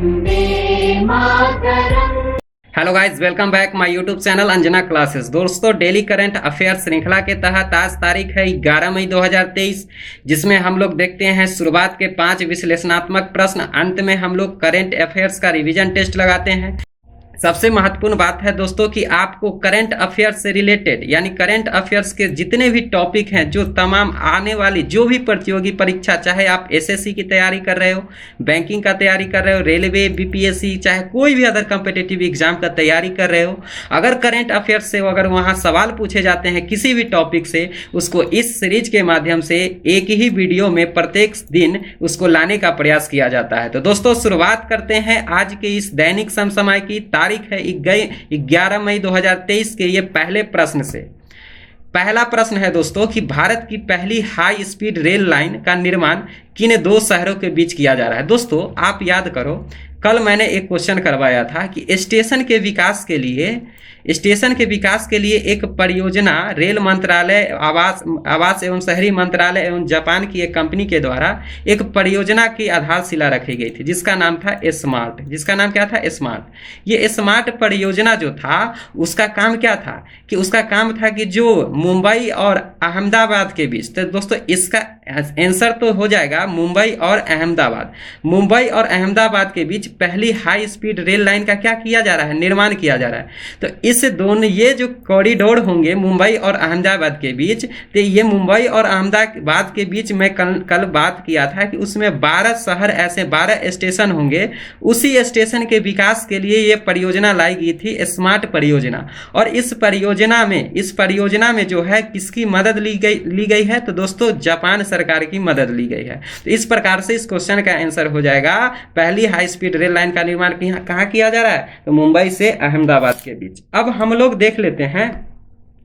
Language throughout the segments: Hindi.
Hello guys, welcome back my YouTube channel Anjana classes. दोस्तों, डेली करंट अफेयर श्रृंखला के तहत आज तारीख है 11 मई 2023, जिसमें हम लोग देखते हैं शुरुआत के 5 विश्लेषणात्मक प्रश्न, अंत में हम लोग करंट अफेयर्स का रिवीजन टेस्ट लगाते हैं। सबसे महत्वपूर्ण बात है दोस्तों कि आपको करंट अफेयर्स से रिलेटेड यानी करंट अफेयर्स के जितने भी टॉपिक हैं, जो तमाम आने वाली जो भी प्रतियोगी परीक्षा, चाहे आप एसएससी की तैयारी कर रहे हो, बैंकिंग का तैयारी कर रहे हो, रेलवे, बीपीएससी, चाहे कोई भी अदर कॉम्पिटिटिव एग्जाम का तैयारी कर रहे हो, अगर करंट अफेयर्स से अगर वहाँ सवाल पूछे जाते हैं किसी भी टॉपिक से, उसको इस सीरीज के माध्यम से एक ही वीडियो में प्रत्येक दिन उसको लाने का प्रयास किया जाता है। तो दोस्तों, शुरुआत करते हैं आज के इस दैनिक समसमय की। तारीख है 11 मई 2023 के ये पहले प्रश्न से। पहला प्रश्न है दोस्तों कि भारत की पहली हाई स्पीड रेल लाइन का निर्माण किन 2 शहरों के बीच किया जा रहा है। दोस्तों, आप याद करो, कल मैंने एक क्वेश्चन करवाया था कि स्टेशन के विकास के लिए एक परियोजना रेल मंत्रालय, आवास एवं शहरी मंत्रालय एवं जापान की एक कंपनी के द्वारा एक परियोजना की आधारशिला रखी गई थी, जिसका नाम था स्मार्ट। जिसका नाम क्या था? स्मार्ट। ये स्मार्ट परियोजना जो था, उसका काम क्या था कि उसका काम था कि जो मुंबई और अहमदाबाद के बीच, तो दोस्तों इसका आंसर तो हो जाएगा मुंबई और अहमदाबाद। मुंबई और अहमदाबाद के बीच पहली हाई स्पीड रेल लाइन का क्या किया जा रहा है? निर्माण किया जा रहा है। तो इस दोनों ये जो कॉरिडोर होंगे मुंबई और अहमदाबाद के बीच, तो ये मुंबई और अहमदाबाद के बीच में कल बात किया था कि उसमें 12 शहर, ऐसे 12 स्टेशन होंगे। उसी स्टेशन के विकास के लिए ये परियोजना लाई गई थी, स्मार्ट परियोजना। और इस परियोजना में जो है किसकी मदद ली गई है? तो दोस्तों जापान सरकार की मदद ली गई है। तो इस प्रकार से इस क्वेश्चन का आंसर हो जाएगा पहली हाई स्पीड रेल लाइन का निर्माण कहाँ किया जा रहा है? तो मुंबई से अहमदाबाद के बीच। अब हम लोग देख लेते हैं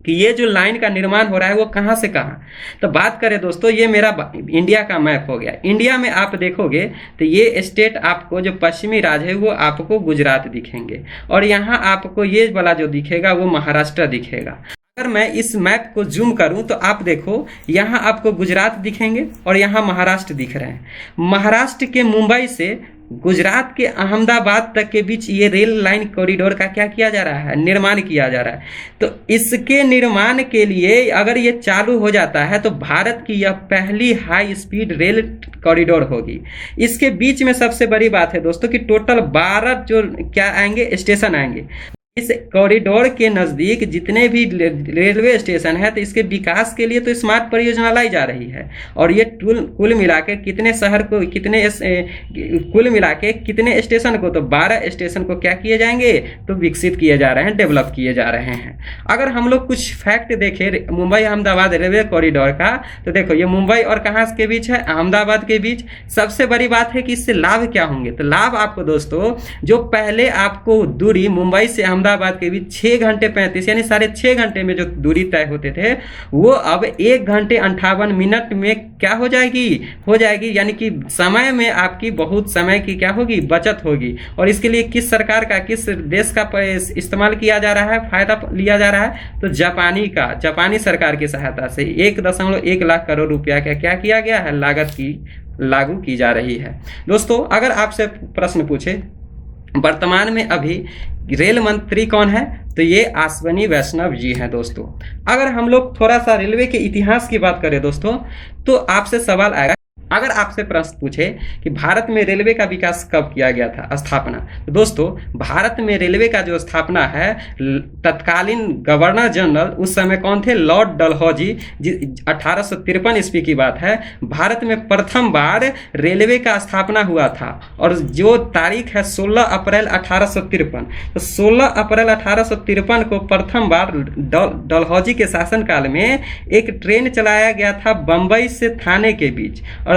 कि ये जो लाइन का निर्माण हो रहा है वो कहाँ से कहाँ। तो बात करें दोस्तों, ये मेरा इंडिया का मैप हो गया। इंडिया में आप देखोगे तो ये स्टेट, आपको जो पश्चिमी राज्य है वो आपको गुजरात दिखेंगे, और यहाँ आपको ये वाला जो दिखेगा वो महाराष्ट्र दिखेगा। अगर मैं इस मैप को जूम करूं तो आप देखो, यहाँ आपको गुजरात दिखेंगे और यहाँ महाराष्ट्र दिख रहे हैं। महाराष्ट्र के मुंबई से गुजरात के अहमदाबाद तक के बीच ये रेल लाइन कॉरिडोर का क्या किया जा रहा है? निर्माण किया जा रहा है। तो इसके निर्माण के लिए अगर ये चालू हो जाता है तो भारत की यह पहली हाई स्पीड रेल कॉरिडोर होगी। इसके बीच में सबसे बड़ी बात है दोस्तों कि टोटल 12 जो क्या आएंगे, स्टेशन आएंगे। इस कॉरिडोर के नज़दीक जितने भी रेलवे स्टेशन है, तो इसके विकास के लिए तो स्मार्ट परियोजना लाई जा रही है। और ये कुल मिला के कितने शहर को, कुल मिला के कितने स्टेशन को, तो 12 स्टेशन को क्या किए जाएंगे? तो विकसित किए जा रहे हैं, डेवलप किए जा रहे हैं। अगर हम लोग कुछ फैक्ट देखें मुंबई अहमदाबाद रेलवे कॉरिडोर का, तो देखो ये मुंबई और कहाँ के बीच है? अहमदाबाद के बीच। सबसे बड़ी बात है कि इससे लाभ क्या होंगे? तो लाभ आपको दोस्तों, जो पहले आपको दूरी मुंबई से अहमदाबाद के बीच 6 घंटे 35 यानी 6.5 घंटे में जो दूरी तय होते थे, वो अब 1 घंटे 58 मिनट में क्या हो जाएगी, यानी कि समय में आपकी बहुत समय की क्या होगी? बचत होगी। और इसके लिए किस सरकार का, किस देश का इस्तेमाल किया जा रहा है, फायदा लिया जा रहा है? तो जापानी सरकार की सहायता से 1.1 लाख करोड़ रुपया का क्या किया गया है? लागत की लागू की जा रही है। दोस्तों, अगर आपसे प्रश्न पूछे वर्तमान में अभी रेल मंत्री कौन है, तो ये अश्विनी वैष्णव जी हैं दोस्तों। अगर हम लोग थोड़ा सा रेलवे के इतिहास की बात करें दोस्तों, तो आपसे सवाल आएगा, अगर आपसे प्रश्न पूछे कि भारत में रेलवे का विकास कब किया गया था, स्थापना, तो दोस्तों भारत में रेलवे का जो स्थापना है, तत्कालीन गवर्नर जनरल उस समय कौन थे? लॉर्ड डलहौजी। 1853 ईस्वी की बात है। भारत में प्रथम बार रेलवे का स्थापना हुआ था, और जो तारीख है 16 अप्रैल 1853। तो 16 अप्रैल 1853 को प्रथम बार डलहौजी के शासनकाल में एक ट्रेन चलाया गया था बम्बई से थाने के बीच। और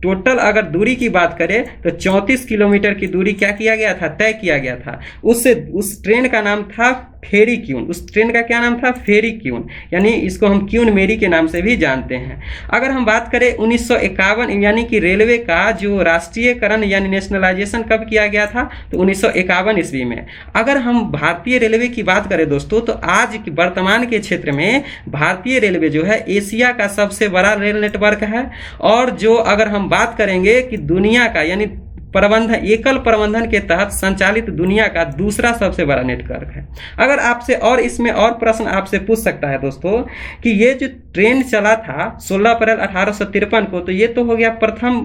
टोटल अगर दूरी की बात करें तो 34 किलोमीटर की दूरी क्या किया गया था? तय किया गया था। उस ट्रेन का नाम था फेरी क्यून। उस ट्रेन का क्या नाम था? फेरी क्यून, यानी इसको हम क्यून मेरी के नाम से भी जानते हैं। अगर हम बात करें 1951, यानी कि रेलवे का जो राष्ट्रीयकरण यानी नेशनलाइजेशन कब किया गया था? तो 1951 ईस्वी में। अगर हम भारतीय रेलवे की बात करें दोस्तों, तो आज वर्तमान के क्षेत्र में भारतीय रेलवे जो है एशिया का सबसे बड़ा रेल नेटवर्क है। और जो अगर हम बात करेंगे कि दुनिया का यानी प्रबंधन एकल प्रबंधन के तहत संचालित दुनिया का दूसरा सबसे बड़ा नेटवर्क है। अगर आपसे और इसमें और प्रश्न आपसे पूछ सकता है दोस्तों कि ये जो ट्रेन चला था 16 अप्रैल 1853 को, तो ये तो हो गया प्रथम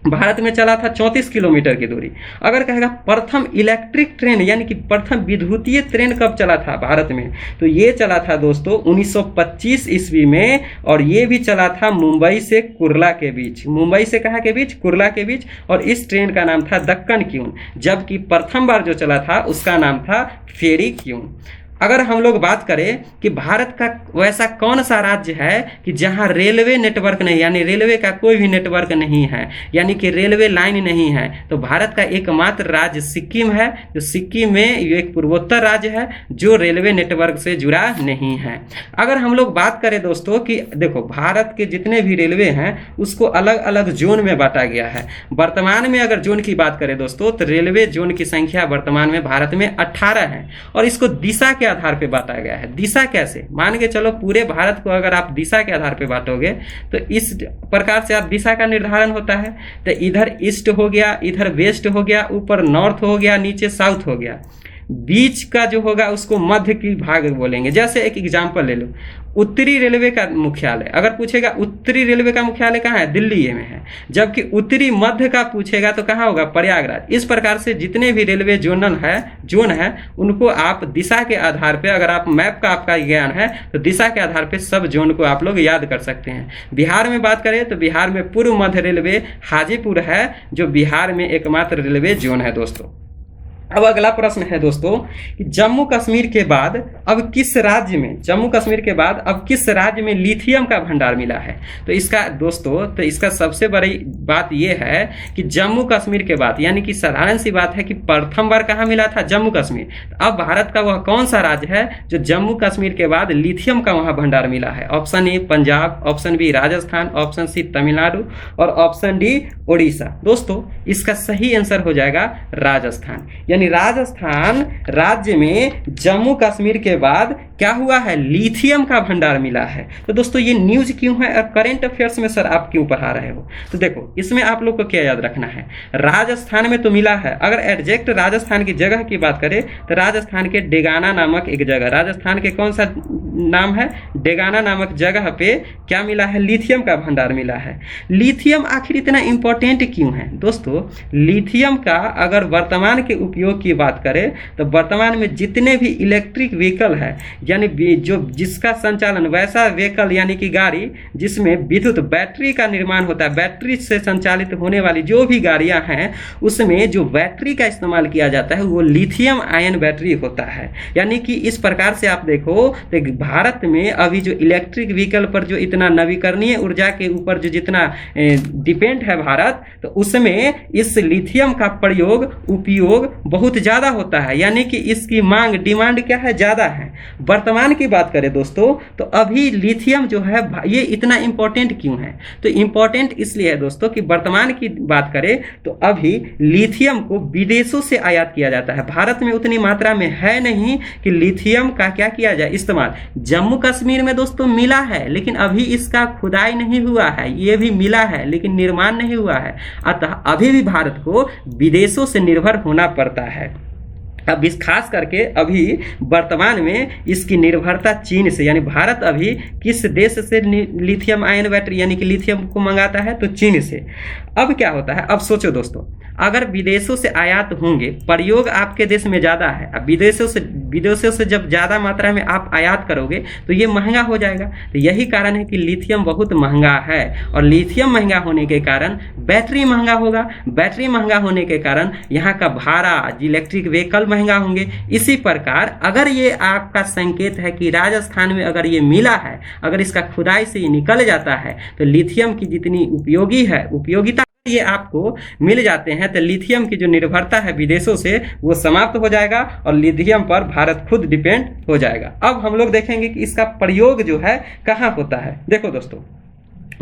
भारत में चला था 34 किलोमीटर की दूरी। अगर कहेगा प्रथम इलेक्ट्रिक ट्रेन यानी कि प्रथम विद्युतीय ट्रेन कब चला था भारत में, तो ये चला था दोस्तों 1925 ईस्वी में, और ये भी चला था मुंबई से कुर्ला के बीच। मुंबई से कहाँ के बीच? कुर्ला के बीच। और इस ट्रेन का नाम था दक्कन क्यून, जबकि प्रथम बार जो चला था उसका नाम था फेरी क्यून। अगर हम लोग बात करें कि भारत का वैसा कौन सा राज्य है कि जहां रेलवे नेटवर्क नहीं, यानी रेलवे का कोई भी नेटवर्क नहीं है, यानी कि रेलवे लाइन नहीं है, तो भारत का एकमात्र राज्य सिक्किम है। जो सिक्किम में ये एक पूर्वोत्तर राज्य है जो रेलवे नेटवर्क से जुड़ा नहीं है। अगर हम लोग बात करें दोस्तों कि देखो भारत के जितने भी रेलवे हैं उसको अलग अलग जोन में बांटा गया है। वर्तमान में अगर जोन की बात करें दोस्तों तो रेलवे जोन की संख्या वर्तमान में भारत में 18 है, और इसको दिशा के आधार पे बांटा गया है। दिशा कैसे? मान के चलो पूरे भारत को अगर आप दिशा के आधार पे बांटोगे तो इस प्रकार से आप दिशा का निर्धारण होता है। तो इधर ईस्ट हो गया, इधर वेस्ट हो गया, ऊपर नॉर्थ हो गया, नीचे साउथ हो गया। बीच का जो होगा उसको मध्य की भाग बोलेंगे। जैसे एक एग्जांपल ले लो, उत्तरी रेलवे का मुख्यालय अगर पूछेगा, उत्तरी रेलवे का मुख्यालय कहाँ है? दिल्ली में है। जबकि उत्तरी मध्य का पूछेगा तो कहाँ होगा? प्रयागराज। इस प्रकार से जितने भी रेलवे जोन है उनको आप दिशा के आधार पे, अगर आप मैप का आपका ज्ञान है तो दिशा के आधार पे सब जोन को आप लोग याद कर सकते हैं। बिहार में बात करें तो बिहार में पूर्व मध्य रेलवे हाजीपुर है, जो बिहार में एकमात्र रेलवे जोन है दोस्तों। अब अगला प्रश्न है दोस्तों कि जम्मू कश्मीर के बाद अब किस राज्य में, जम्मू कश्मीर के बाद अब किस राज्य में लिथियम का भंडार मिला है? तो इसका दोस्तों तो इसका सबसे बड़ी बात यह है कि जम्मू कश्मीर के बाद, यानी कि साधारण सी बात है कि प्रथम बार कहाँ मिला था? जम्मू कश्मीर। तो अब भारत का वह कौन सा राज्य है जो जम्मू कश्मीर के बाद लिथियम का वहाँ भंडार मिला है? Option A Punjab, option B Rajasthan, option C Tamil Nadu और ऑप्शन डी उड़ीसा। दोस्तों इसका सही आंसर हो जाएगा राजस्थान। यानी राजस्थान राज्य में जम्मू कश्मीर के बाद क्या हुआ है? लिथियम का भंडार मिला है। तो दोस्तों ये न्यूज क्यों है और करंट अफेयर्स में सर आप क्यों पढ़ा रहे हो? तो देखो इसमें आप लोग को क्या याद रखना है, राजस्थान में तो मिला है। अगर एग्जैक्ट राजस्थान की जगह की बात करें तो राजस्थान के डेगाना नामक एक जगह, राजस्थान के कौन सा नाम है? डेगाना नामक जगह पे क्या मिला है? लिथियम का भंडार मिला है। लिथियम आखिर इतना इंपॉर्टेंट क्यों है? दोस्तों लिथियम का अगर वर्तमान के उपयोग की बात करें तो वर्तमान में जितने भी इलेक्ट्रिक व्हीकल है, यानी जो जिसका संचालन वैसा व्हीकल यानी कि गाड़ी जिसमें विद्युत बैटरी का निर्माण होता है, बैटरी से संचालित होने वाली जो भी गाड़ियां हैं उसमें जो बैटरी का इस्तेमाल किया जाता है वो लिथियम आयन बैटरी होता है। यानी कि इस प्रकार से आप देखो तो भारत में अभी जो इलेक्ट्रिक व्हीकल पर जो इतना नवीकरणीय ऊर्जा के ऊपर जो जितना डिपेंड है भारत, तो उसमें इस लिथियम का उपयोग बहुत ज़्यादा होता है। यानी कि इसकी मांग डिमांड क्या है? ज़्यादा है। वर्तमान की बात करें दोस्तों तो अभी लिथियम जो है ये इतना इंपॉर्टेंट क्यों है? तो इंपॉर्टेंट इसलिए है दोस्तों कि वर्तमान की बात करें तो अभी लिथियम को विदेशों से आयात किया जाता है। भारत में उतनी मात्रा में है नहीं कि लिथियम का क्या किया जाए? इस्तेमाल। जम्मू कश्मीर में दोस्तों मिला है लेकिन अभी इसका खुदाई नहीं हुआ है, ये भी मिला है लेकिन निर्माण नहीं हुआ है। अतः अभी भी भारत को विदेशों से निर्भर होना पड़ता है। अब इस खास करके अभी वर्तमान में इसकी निर्भरता चीन से, यानी भारत अभी किस देश से लिथियम आयन बैटरी यानी कि लिथियम को मंगाता है? तो चीन से। अब क्या होता है? अब सोचो दोस्तों, अगर विदेशों से आयात होंगे, प्रयोग आपके देश में ज़्यादा है, अब विदेशों से जब ज़्यादा मात्रा में आप आयात करोगे तो ये महंगा हो जाएगा। तो यही कारण है कि लिथियम बहुत महंगा है, और लिथियम महंगा होने के कारण बैटरी महंगा होगा, बैटरी महंगा होने के कारण यहाँ का भाड़ा, इलेक्ट्रिक व्हीकल महंगा होंगे। इसी प्रकार अगर ये आपका संकेत है कि राजस्थान में अगर ये मिला है, अगर इसका खुदाई से ये निकल जाता है तो लिथियम की जितनी उपयोगिता ये आपको मिल जाते हैं, तो लिथियम की जो निर्भरता है विदेशों से वो समाप्त हो जाएगा और लिथियम पर भारत खुद डिपेंड हो जाएगा। अब हम लोग देखेंगे कि इसका प्रयोग जो है कहाँ होता है। देखो दोस्तों,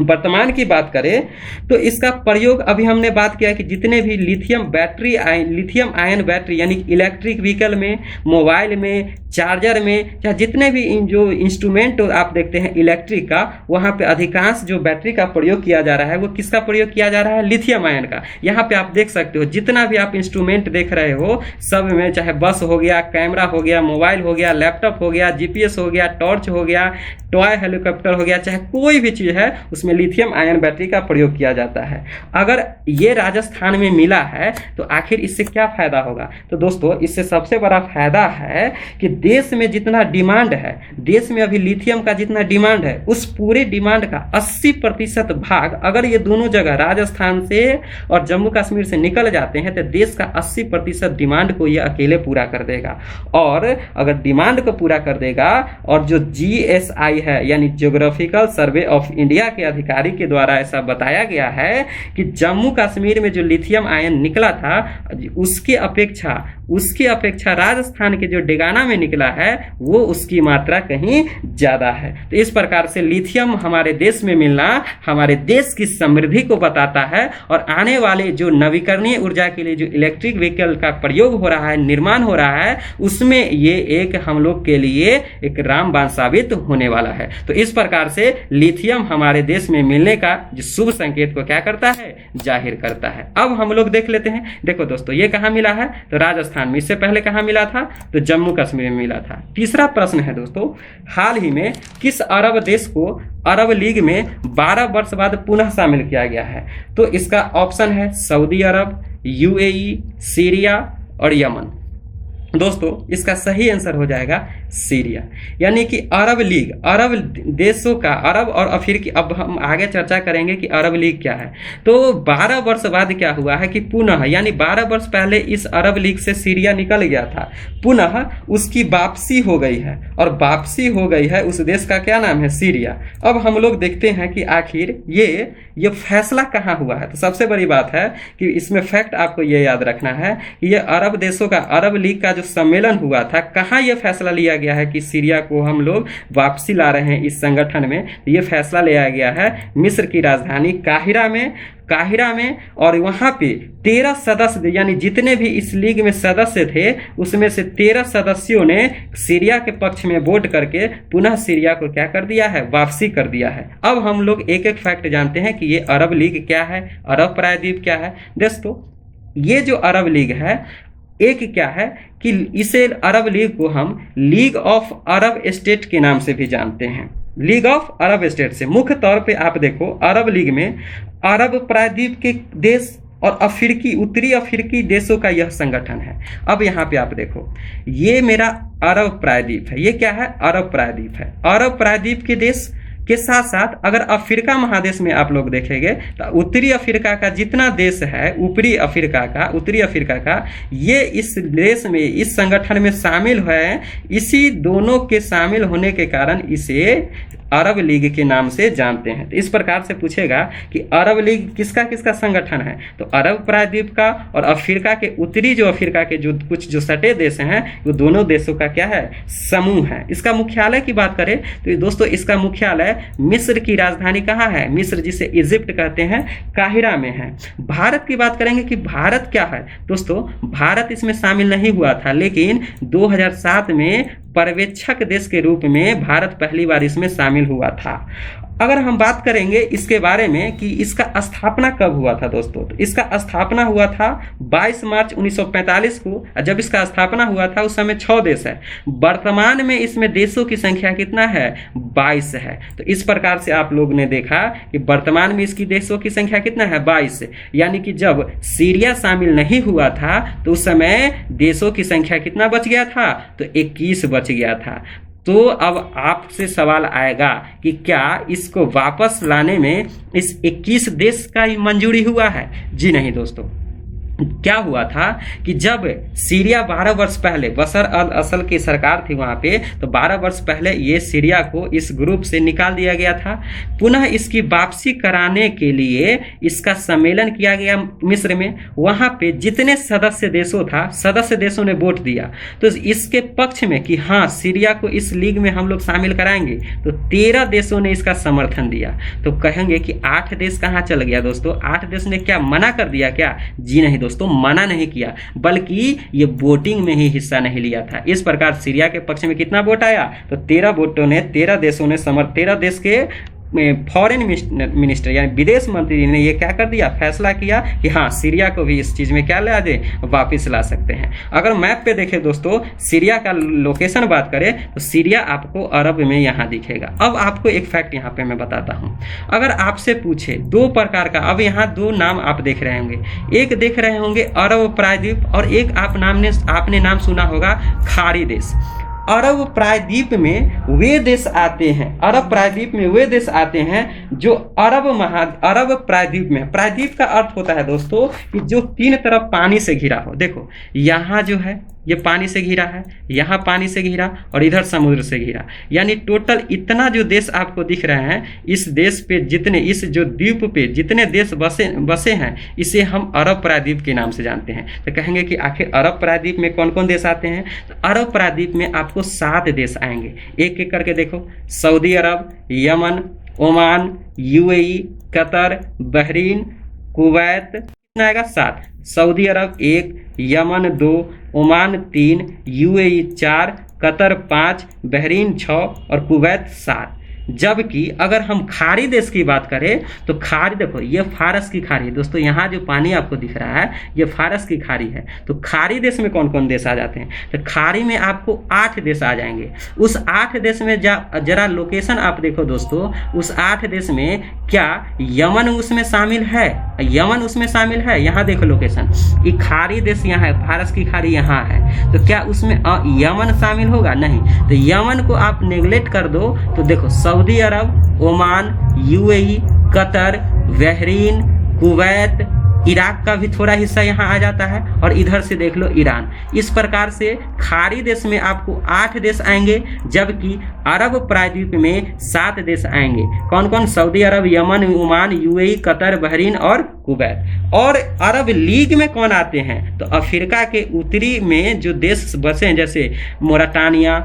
वर्तमान की बात करें तो इसका प्रयोग अभी हमने बात किया कि जितने भी लिथियम आयन बैटरी यानी इलेक्ट्रिक व्हीकल में, मोबाइल में, चार्जर में, या जितने भी जो इंस्ट्रूमेंट आप देखते हैं इलेक्ट्रिक का, वहाँ पे अधिकांश जो बैटरी का प्रयोग किया जा रहा है वो किसका प्रयोग किया जा रहा है? लिथियम आयन का। यहाँ पे आप देख सकते हो जितना भी आप इंस्ट्रूमेंट देख रहे हो सब में, चाहे बस हो गया, कैमरा हो गया, मोबाइल हो गया, लैपटॉप हो गया, जीपीएस हो गया, टॉर्च हो गया, टॉय हेलीकॉप्टर हो गया, चाहे कोई भी चीज़ है उसमें लिथियम आयन बैटरी का प्रयोग किया जाता है। अगर ये राजस्थान में मिला है तो आखिर इससे क्या फायदा होगा? तो दोस्तों इससे सबसे बड़ा फायदा है कि देश में जितना डिमांड है, देश में अभी लिथियम का जितना डिमांड है, उस पूरे डिमांड का 80% भाग अगर ये दोनों जगह राजस्थान से और जम्मू कश्मीर से निकल जाते हैं तो देश का 80% डिमांड को ये अकेले पूरा कर देगा। और अगर डिमांड को पूरा कर देगा और जो GSI है यानी ज्योग्राफिकल सर्वे ऑफ इंडिया के अधिकारी के द्वारा ऐसा बताया गया है कि जम्मू कश्मीर में जो लिथियम आयन निकला था उसकी अपेक्षा राजस्थान के जो डेगाना में निकला है वो उसकी मात्रा कहीं ज्यादा है। तो इस प्रकार से लिथियम हमारे देश में मिलना हमारे देश की समृद्धि को बताता है और आने वाले जो नवीकरणीय ऊर्जा के लिए जो इलेक्ट्रिक व्हीकल का प्रयोग हो रहा है, निर्माण हो रहा है, उसमें ये एक हम लोग के लिए एक रामबाण साबित होने वाला है। तो इस प्रकार से लिथियम हमारे देश में मिलने का जो शुभ संकेत को क्या करता है? जाहिर करता है। अब हम लोग देख लेते हैं। देखो दोस्तों ये कहाँ मिला है? तो राजस्थान में। इससे पहले कहाँ मिला था? तो जम्मू कश्मीर में मिला था। तीसरा प्रश्न है दोस्तों, हाल ही में किस अरब देश को अरब लीग में 12 वर्ष बाद पुनः शामिल किया गया है? तो इसका ऑप्शन है सऊदी अरब, UAE, सीरिया और यमन। दोस्तों इसका सही आंसर हो जाएगा सीरिया। यानी कि अरब लीग, अरब देशों का, अरब और अफ्रीकी, अब हम आगे चर्चा करेंगे कि अरब लीग क्या है। तो 12 वर्ष बाद क्या हुआ है कि पुनः, यानी 12 वर्ष पहले इस अरब लीग से सीरिया निकल गया था, पुनः उसकी वापसी हो गई है और वापसी हो गई है उस देश का क्या नाम है? सीरिया। अब हम लोग देखते हैं कि आखिर ये फैसला कहाँ हुआ है। तो सबसे बड़ी बात है कि इसमें फैक्ट आपको ये याद रखना है कि ये अरब देशों का, अरब लीग का जो सम्मेलन हुआ था, कहाँ ये फैसला लिया गया है कि सीरिया को हम लोग वापसी ला रहे हैं इस संगठन में। तो ये फैसला लिया गया है मिस्र की राजधानी काहिरा में और वहाँ पे 13 सदस्य, यानी जितने भी इस लीग में सदस्य थे उसमें से 13 सदस्यों ने सीरिया के पक्ष में वोट करके पुनः सीरिया को क्या कर दिया है? वापसी कर दिया है। अब हम लोग एक एक फैक्ट जानते हैं कि ये अरब लीग क्या है, अरब प्रायद्वीप क्या है। दोस्तों ये जो अरब लीग है, एक क्या है कि इसे अरब लीग को हम लीग ऑफ अरब स्टेट के नाम से भी जानते हैं। लीग ऑफ अरब स्टेट से मुख्य तौर पे आप देखो अरब लीग में अरब प्रायद्वीप के देश और उत्तरी अफ्रीकी देशों का यह संगठन है। अब यहाँ पे आप देखो ये मेरा अरब प्रायद्वीप है, ये क्या है? अरब प्रायद्वीप है। अरब प्रायद्वीप के देश के साथ साथ अगर अफ्रीका महादेश में आप लोग देखेंगे तो उत्तरी अफ्रीका का जितना देश है, उत्तरी अफ्रीका का ये इस देश में, इस संगठन में शामिल है। इसी दोनों के शामिल होने के कारण इसे अरब लीग के नाम से जानते हैं। तो इस प्रकार से पूछेगा कि अरब लीग किसका किसका संगठन है? तो अरब प्रायद्वीप का और अफ्रीका के उत्तरी जो अफ्रीका के जो कुछ जो सटे देश हैं वो दोनों देशों का क्या है? समूह है। इसका मुख्यालय की बात करें तो दोस्तों इसका मुख्यालय मिस्र की राजधानी कहाँ है? मिस्र जिसे इजिप्ट कहते हैं, काहिरा में है। भारत की बात करेंगे कि भारत क्या है? दोस्तों भारत इसमें शामिल नहीं हुआ था, लेकिन 2007 में पर्यवेक्षक देश के रूप में भारत पहली बार इसमें शामिल हुआ था। अगर हम बात करेंगे इसके बारे में कि इसका स्थापना कब हुआ था दोस्तों, तो इसका स्थापना हुआ था 22 मार्च 1945 को। जब इसका स्थापना हुआ था उस समय 6 देश है। वर्तमान में इसमें देशों की संख्या कितना है? 22 है। तो इस प्रकार से आप लोग ने देखा कि वर्तमान में इसकी देशों की संख्या कितना है? 22। यानी कि जब सीरिया शामिल नहीं हुआ था तो उस समय देशों की संख्या कितना बच गया था? तो 21 बच गया था। तो अब आपसे सवाल आएगा कि क्या इसको वापस लाने में इस 21 देश का मंजूरी हुआ है? जी नहीं दोस्तों, क्या हुआ था कि जब सीरिया 12 वर्ष पहले बशर अल असल की सरकार थी वहाँ पे, तो 12 वर्ष पहले ये सीरिया को इस ग्रुप से निकाल दिया गया था। पुनः इसकी वापसी कराने के लिए इसका सम्मेलन किया गया मिस्र में। वहाँ पे जितने सदस्य देशों था, सदस्य देशों ने वोट दिया तो इसके पक्ष में कि हाँ सीरिया को इस लीग में हम लोग शामिल कराएंगे, तो 13 देशों ने इसका समर्थन दिया। तो कहेंगे कि 8 देश कहाँ चल गया दोस्तों? 8 देश ने क्या मना कर दिया क्या? जी नहीं दोस्तों, मना नहीं किया, बल्कि ये वोटिंग में ही हिस्सा नहीं लिया था। इस प्रकार सीरिया के पक्ष में कितना वोट आया? तो 13 वोटों ने 13 देशों ने 13 देश के फॉरेन मिनिस्टर यानी विदेश मंत्री ने ये क्या कर दिया, फैसला किया कि हाँ सीरिया को भी इस चीज़ में क्या ला दे, वापस ला सकते हैं। अगर मैप पे देखें दोस्तों, सीरिया का लोकेशन बात करें तो सीरिया आपको अरब में यहाँ दिखेगा। अब आपको एक फैक्ट यहाँ पे मैं बताता हूँ। अगर आपसे पूछे 2 प्रकार का, अब यहाँ 2 नाम आप देख रहे होंगे, एक देख रहे होंगे अरब प्रायद्वीप और एक आपने नाम सुना होगा खाड़ी देश। अरब प्रायद्वीप में वे देश आते हैं, अरब प्रायद्वीप में वे देश आते हैं जो अरब प्रायद्वीप में। प्रायद्वीप का अर्थ होता है दोस्तों कि जो 3 तरफ पानी से घिरा हो। देखो यहाँ जो है ये पानी से घिरा है, यहाँ पानी से घिरा और इधर समुद्र से घिरा, यानी टोटल इतना जो देश आपको दिख रहे हैं, इस देश पे जितने, इस जो द्वीप पे जितने देश बसे हैं, इसे हम अरब प्रायद्वीप के नाम से जानते हैं। तो कहेंगे कि आखिर अरब प्रायद्वीप में कौन कौन देश आते हैं? तो अरब प्रायद्वीप में आपको 7 देश आएंगे, एक एक करके देखो। Saudi Arab, Yemen, Oman, UAE, Qatar, Bahrain, Kuwait, कितना आएगा? 7। Saudi Arab 1, Yemen 2, Oman 3, UAE 4, Qatar 5, Bahrain 6 और कुवैत 7। जबकि अगर हम खाड़ी देश की बात करें तो खाड़ी देखो, ये फारस की खाड़ी है दोस्तों, यहाँ जो पानी आपको दिख रहा है ये फारस की खाड़ी है। तो खाड़ी देश में कौन कौन देश आ जाते हैं? तो खाड़ी में आपको 8 देश आ जाएंगे। उस 8 देश में जरा लोकेशन आप देखो दोस्तों, उस 8 देश में क्या यमन उसमें शामिल है? यमन उसमें शामिल है? यहाँ देखो लोकेशन, ये खाड़ी देश यहाँ है, फारस की खाड़ी यहाँ है, तो क्या उसमें यमन शामिल होगा? नहीं। तो यमन को आप नेग्लेक्ट कर दो तो देखो Saudi Arab, Oman, UAE, Qatar, Bahrain, Kuwait, Iraq का भी थोड़ा हिस्सा यहाँ आ जाता है और इधर से देख लो ईरान। इस प्रकार से खाड़ी देश में आपको 8 देश आएंगे, जबकि अरब प्रायद्वीप में 7 देश आएंगे। कौन कौन? Saudi Arab, Yemen, Oman, UAE, Qatar, Bahrain और कुवैत। और अरब लीग में कौन आते हैं? तो अफ्रीका के उत्तरी में जो देश बसे हैं, जैसे Mauritania,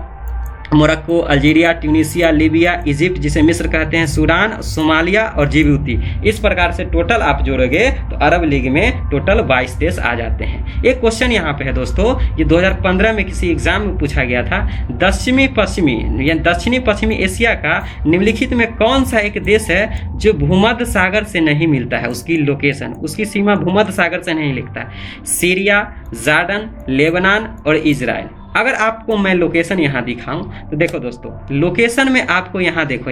Morocco, Algeria, Tunisia, Libya, Egypt जिसे मिस्र कहते हैं, सूडान, सोमालिया और जिबूती। इस प्रकार से टोटल आप जोड़ोगे तो अरब लीग में टोटल 22 देश आ जाते हैं। एक क्वेश्चन यहाँ पे है दोस्तों, ये 2015 में किसी एग्जाम में पूछा गया था। दक्षिणी पश्चिमी एशिया का निम्नलिखित में कौन सा एक देश है जो भूमध्य सागर से नहीं मिलता है? उसकी लोकेशन, उसकी सीमा भूमध्य सागर से नहीं लिखता है। सीरिया, जॉर्डन, लेबनान और इजराइल। अगर आपको मैं लोकेशन यहाँ दिखाऊं तो देखो दोस्तों, लोकेशन में आपको यहाँ देखो,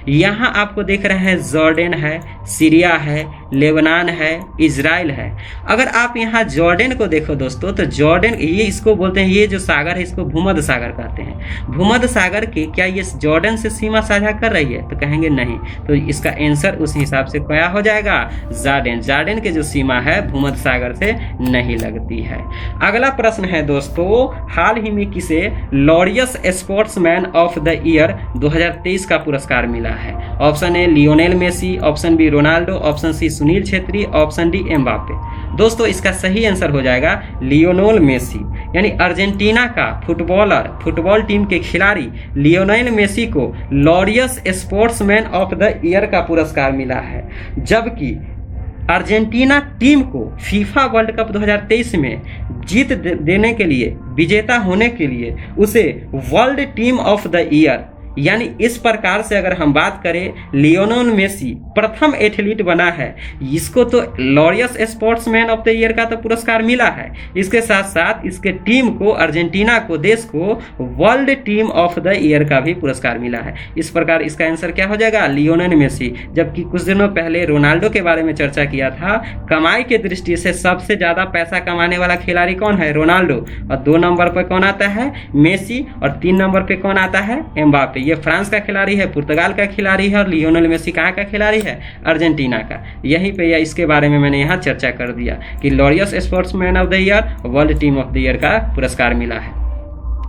यहाँ आपको देख रहे हैं जॉर्डन है, सीरिया है, लेबनान है, इजराइल है। अगर आप यहाँ जॉर्डन को देखो दोस्तों, तो जॉर्डन ये इसको बोलते हैं, ये जो सागर है इसको भूमध्य सागर कहते हैं। भूमध्य सागर की क्या ये जॉर्डन से सीमा साझा कर रही है? तो कहेंगे नहीं। तो इसका आंसर उस हिसाब से क्या हो जाएगा? जॉर्डन। जॉर्डन की जो सीमा है भूमध्य सागर से नहीं लगती है। अगला प्रश्न है दोस्तों, हाल ही में किसे Laureus sportsman of the year 2023 का पुरस्कार मिला है? Option A Lionel Messi, option B Ronaldo, option C Sunil Chhetri, option D Mbappe. दोस्तों इसका सही आंसर हो जाएगा लियोनेल मेसी, यानी अर्जेंटीना का फुटबॉल टीम के खिलाड़ी लियोनेल मेसी को Laureus sportsman of the year का पुरस्कार मिला है। जबकि अर्जेंटीना टीम को फीफा वर्ल्ड कप 2023 में जीत देने के लिए, विजेता होने के लिए उसे world team of the year, यानी इस प्रकार से अगर हम बात करें, लियोनेल मेसी प्रथम एथलीट बना है, इसको तो Laureus sportsman of the year का तो पुरस्कार मिला है। इसके साथ साथ इसके टीम को, अर्जेंटीना को, देश को world team of the year का भी पुरस्कार मिला है। इस प्रकार इसका आंसर क्या हो जाएगा? Lionel Messi. जबकि कुछ दिनों पहले रोनाल्डो के बारे में चर्चा किया था। कमाई के दृष्टि से सबसे ज्यादा पैसा कमाने वाला खिलाड़ी कौन है? रोनाल्डो। और 2 नंबर पर कौन आता है? मेसी। और 3 नंबर पे कौन आता है? एम्बापे। ये फ्रांस का खिलाड़ी है, पुर्तगाल का खिलाड़ी है, और लियोनेल मेसी कहाँ का खिलाड़ी है, अर्जेंटीना का। यहीं पे इसके बारे में मैंने यहाँ चर्चा कर दिया कि Laureus sportsman of the year, world team of the year का पुरस्कार मिला है।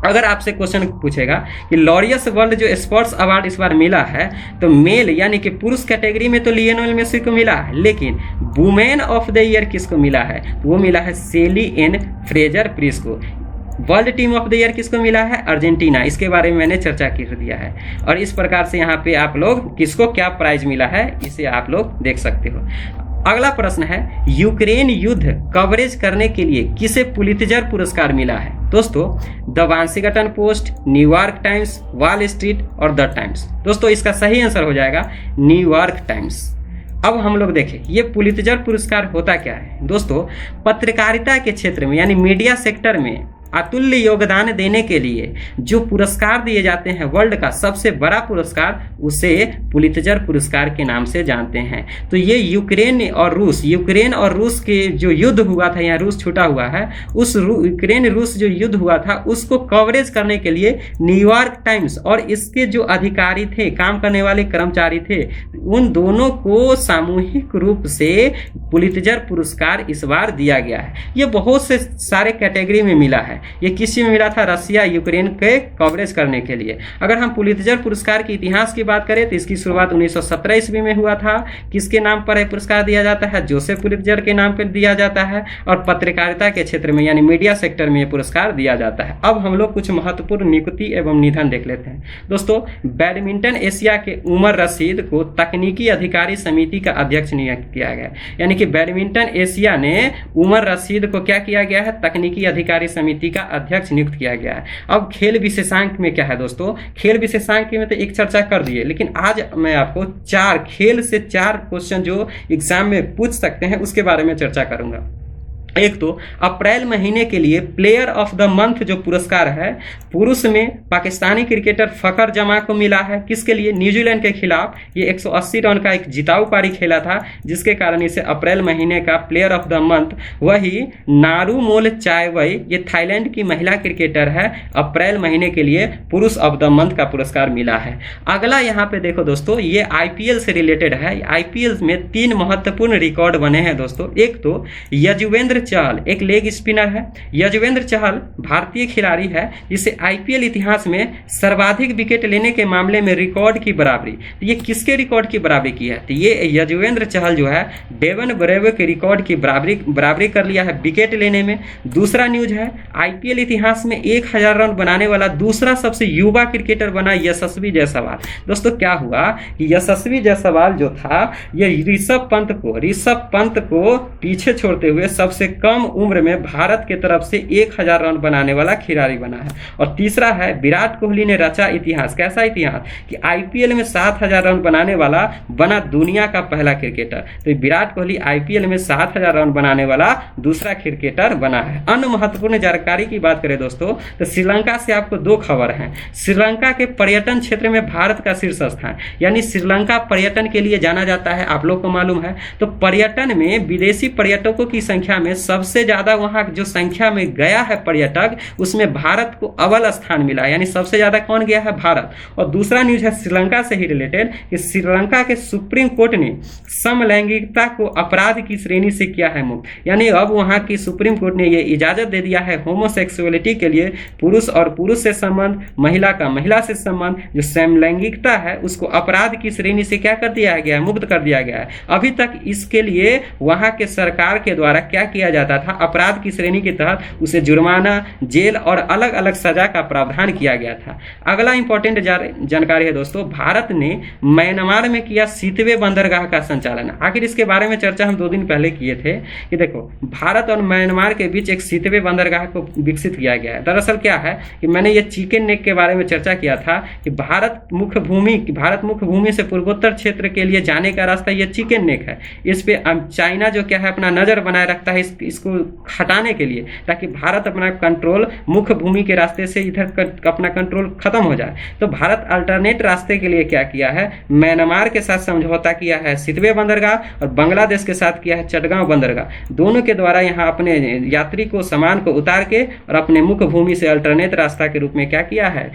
अगर आपसे क्वेश्चन पूछेगा कि लॉरियस वर्ल्ड जो स्पोर्ट्स अवार्ड इस बार मिला है, तो मेल यानी कि पुरुष कैटेगरी में तो लियोनेल मेसी को मिला है, लेकिन वुमेन ऑफ द ईयर किसको मिला है, वो मिला है सेली एन फ्रेजर प्रिस को। World team of the year किसको मिला है, अर्जेंटीना। इसके बारे में मैंने चर्चा कर दिया है। और इस प्रकार से यहाँ पे आप लोग किसको क्या प्राइज मिला है इसे आप लोग देख सकते हो। अगला प्रश्न है, यूक्रेन युद्ध कवरेज करने के लिए किसे पुलित्जर पुरस्कार मिला है। दोस्तों, the Washington post, New York times, wall street और द टाइम्स। दोस्तों, इसका सही आंसर हो जाएगा न्यूयॉर्क टाइम्स। अब हम लोग देखें ये पुलित्जर पुरस्कार होता क्या है। दोस्तों, पत्रकारिता के क्षेत्र में यानी मीडिया सेक्टर में अतुल्य योगदान देने के लिए जो पुरस्कार दिए जाते हैं, वर्ल्ड का सबसे बड़ा पुरस्कार, उसे पुलित्जर पुरस्कार के नाम से जानते हैं। तो ये यूक्रेन और रूस के जो युद्ध हुआ था, यहाँ रूस छूटा हुआ है, उस यूक्रेन रूस जो युद्ध हुआ था उसको कवरेज करने के लिए न्यूयॉर्क टाइम्स और इसके जो अधिकारी थे, काम करने वाले कर्मचारी थे, उन दोनों को सामूहिक रूप से पुलित्जर पुरस्कार इस बार दिया गया है। ये बहुत से सारे कैटेगरी में मिला है। ये किसी में मिला था, रसिया यूक्रेन के कवरेज करने के लिए। अगर हम पुलित्जर पुरस्कार के इतिहास की बात करें तो इसकी शुरुआत 1917 ईस्वी में हुआ था। किसके नाम पर यह पुरस्कार दिया जाता है, जोसेफ पुलित्जर के नाम पर दिया जाता है। और पत्रकारिता के क्षेत्र में यानी मीडिया सेक्टर में यह पुरस्कार दिया जाता है। अब हम लोग कुछ महत्वपूर्ण नियुक्ति एवं निधन देख लेते हैं। दोस्तों, बैडमिंटन एशिया के उमर रशीद को तकनीकी अधिकारी समिति का अध्यक्ष नियुक्त किया गया। यानी कि बैडमिंटन एशिया ने उमर रशीद को क्या किया गया है, तकनीकी अधिकारी समिति का अध्यक्ष नियुक्त किया गया है। अब खेल विशेषांक में क्या है दोस्तों, खेल विशेषांक में तो एक चर्चा कर दिए, लेकिन आज मैं आपको 4 खेल से 4 क्वेश्चन जो एग्जाम में पूछ सकते हैं उसके बारे में चर्चा करूंगा। एक तो अप्रैल महीने के लिए प्लेयर ऑफ द मंथ जो पुरस्कार है, पुरुष में पाकिस्तानी क्रिकेटर फखर जमा को मिला है। किसके लिए, न्यूजीलैंड के खिलाफ ये 180 रन का एक जिताऊ पारी खेला था, जिसके कारण इसे अप्रैल महीने का प्लेयर ऑफ द मंथ। वही नारूमोल चायवई, ये थाईलैंड की महिला क्रिकेटर है, अप्रैल महीने के लिए पुरुष ऑफ द मंथ का पुरस्कार मिला है। अगला यहाँ पे देखो दोस्तों, ये आईपीएल से रिलेटेड है। आईपीएल में 3 महत्वपूर्ण रिकॉर्ड बने हैं दोस्तों। एक तो यजुवेंद्र चहल एक लेग स्पिनर है। यजुवेंद्र चहल भारतीय खिलाड़ी है जिसे आईपीएल इतिहास में सर्वाधिक विकेट लेने के मामले में रिकॉर्ड की बराबरी, तो ये किसके रिकॉर्ड की बराबरी की है, तो ये यजुवेंद्र चहल जो है डेवन ब्रेवो के रिकॉर्ड की बराबरी कर लिया है विकेट लेने में। दूसरा न्यूज है, आईपीएल इतिहास में 1000 रन बनाने वाला दूसरा सबसे युवा क्रिकेटर बना यशस्वी जायसवाल। दोस्तों, क्या हुआ कि यशस्वी जायसवाल जो था, ये ऋषभ पंत को पीछे छोड़ते हुए सबसे कम उम्र में भारत के तरफ से 1000 रन बनाने वाला खिलाड़ी बना है। और तीसरा है, विराट कोहली ने रचा इतिहास। कैसा इतिहास कि आईपीएल में 7000 रन बनाने वाला बना दुनिया का पहला क्रिकेटर। तो विराट कोहली आईपीएल में 7000 रन बनाने वाला दूसरा क्रिकेटर बना है। अन्य महत्वपूर्ण जानकारी की बात करें दोस्तों, तो श्रीलंका से आपको 2 खबर हैं। श्रीलंका के पर्यटन क्षेत्र में भारत का शीर्ष स्थान, यानी श्रीलंका पर्यटन के लिए जाना जाता है, आप लोग को मालूम है। तो पर्यटन में विदेशी पर्यटकों की संख्या में सबसे ज्यादा वहां जो संख्या में गया है पर्यटक, उसमें भारत को अव्वल स्थान मिला, यानी सबसे ज्यादा कौन गया है, भारत। और दूसरा न्यूज है श्रीलंका से ही रिलेटेड कि श्रीलंका के सुप्रीम कोर्ट ने समलैंगिकता को अपराध की श्रेणी से किया है मुक्त, यानी अब वहां की सुप्रीम कोर्ट ने यह इजाजत दे दिया है होमोसेक्सुअलिटी के लिए, पुरुष और पुरुष से संबंध, महिला का महिला से संबंध, जो समलैंगिकता है उसको अपराध की श्रेणी से क्या कर दिया गया है, मुक्त कर दिया गया है। अभी तक इसके लिए वहां के सरकार के द्वारा क्या किया जाता था, अपराध की श्रेणी के तहत उसे जुर्माना, जेल और अलग अलग सजा का प्रावधान किया गया था। अगला इंपॉर्टेंट जानकारी है दोस्तों, भारत ने म्यांमार में किया 7वें बंदरगाह का संचालन। आखिर इसके बारे में चर्चा हम 2 दिन पहले किए थे कि देखो, भारत और म्यांमार के बीच एक 7वें बंदरगाह को विकसित किया गया है। दरअसल क्या है कि मैंने ये चिकन नेक के बारे में चर्चा किया था कि भारत मुख्य भूमि से पूर्वोत्तर क्षेत्र के लिए जाने का रास्ता ये चिकन नेक है। इस पे चाइना जो क्या है अपना नजर बनाए रखता है इसको हटाने के लिए, ताकि भारत अपना कंट्रोल मुख्य भूमि के रास्ते से इधर अपना कंट्रोल खत्म हो जाए। तो भारत अल्टरनेट रास्ते के लिए क्या किया है, म्यांमार के साथ समझौता किया है 7वें बंदरगाह, और बांग्लादेश के साथ किया है चटगांव बंदरगाह। दोनों के द्वारा यहाँ अपने यात्री को, सामान को उतार के और अपने मुख्य भूमि से अल्टरनेट रास्ता के रूप में क्या किया है,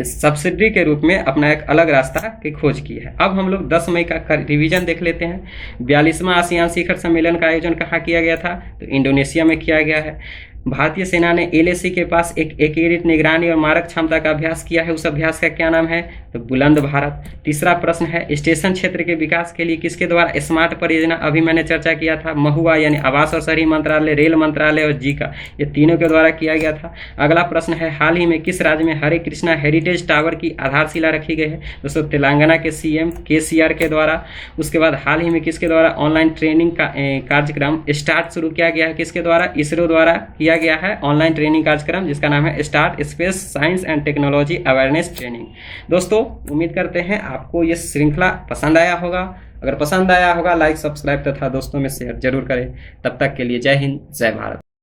सब्सिडरी के रूप में अपना एक अलग रास्ता की खोज की है। अब हम लोग 10 मई का रिवीजन देख लेते हैं। 42वां आसियान शिखर सम्मेलन का आयोजन कहाँ किया गया था? तो इंडोनेशिया में किया गया है। भारतीय सेना ने एलएसी के पास एक एकीकृत निगरानी और मारक क्षमता का अभ्यास किया है। उस अभ्यास का क्या नाम है? तो बुलंद भारत। तीसरा प्रश्न है, स्टेशन क्षेत्र के विकास के लिए किसके द्वारा स्मार्ट परियोजना, अभी मैंने चर्चा किया था, महुआ यानी आवास और शहरी मंत्रालय, रेल मंत्रालय और जीका, ये तीनों के द्वारा किया गया था। अगला प्रश्न है, हाल ही में किस राज्य में हरे कृष्णा हेरिटेज टावर की आधारशिला रखी गई है? दोस्तों तेलंगाना के सीएम केसीआर के द्वारा। उसके बाद हाल ही में किसके द्वारा ऑनलाइन ट्रेनिंग का कार्यक्रम स्टार्ट शुरू किया गया है? किसके द्वारा? इसरो द्वारा किया गया है ऑनलाइन ट्रेनिंग कार्यक्रम, जिसका नाम है start space science and technology awareness training. दोस्तों उम्मीद करते हैं आपको ये श्रृंखला पसंद आया होगा। अगर पसंद आया होगा लाइक, सब्सक्राइब तथा दोस्तों में शेयर जरूर करें। तब तक के लिए जय हिंद, जय भारत।